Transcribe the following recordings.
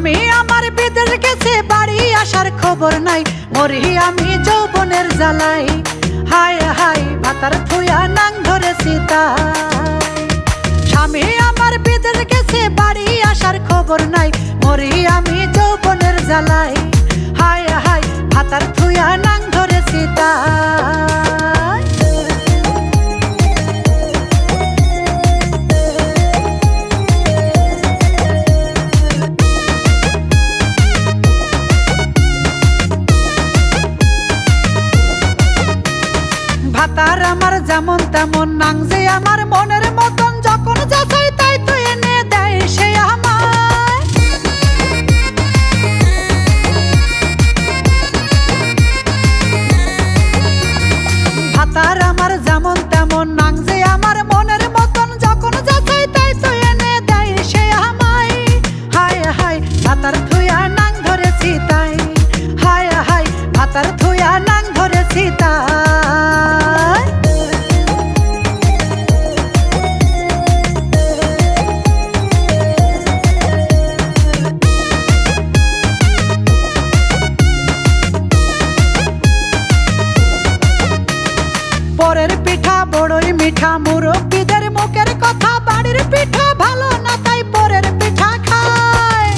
স্বামী আমার বিদেশ গেছে, বাড়ি আসার খবর নাই, মরি আমি যৌবনের জ্বালাই। হায় হায় ভাতার থুয়া নাং ধরেছি তাই। স্বামী আমার বিদেশ গেছে, বাড়ি আসার খবর নাই, মরি আমি যৌবনের জ্বালাই। হায় হায় ভাতার থুয়া নাং ধরেছি তাই। ভাতার আমার যেমন তেমন, নাং যে আমার মনের মতন, যখন যা চাই তাই তো এনে দেয় সে আমায়। ভাতার আমার যেমন তেমন, নাং যে আমার মনের মতন, যখন যা চাই তাই তো এনে দেয় সে আমায়। হায় হায় ভাতার থুয়া নাং ধরেছি তাই। হায় হায় ভাতার থুয়া নাং ধরেছি তাই। পরের পিঠা বড়ই মিঠা, মুরব্বিদের মুখের কথা, বাড়ির পিঠা ভালো না তাই পরের পিঠা খায়।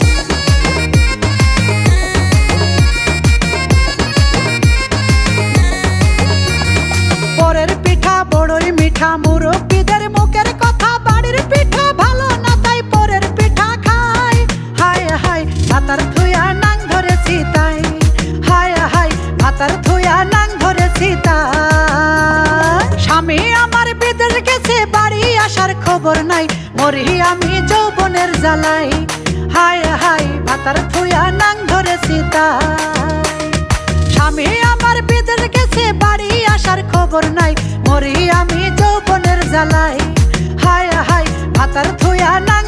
পরের পিঠা বড়ই মিঠা, মুরব্বিদের মুখের কথা, বাড়ির পিঠা ভালো না তাই পরের পিঠা খায়। হায় হায় ভাতার থুয়া নাং ধরেছি তাই। হায় হায় ভাতার থুয়া নাং ধরেছি তাই। স্বামী আমার বিদেশ গেছে, বাড়ি আসার খবর নাই, মরি আমি যৌবনের জ্বালাই। হায় হায় ভাতার থুয়া নাং ধরেছি তাই। স্বামী আমার বিদেশ গেছে, বাড়ি আসার খবর নাই, মরি আমি যৌবনের জ্বালাই। হায় হায় ভাতার থুয়া নাং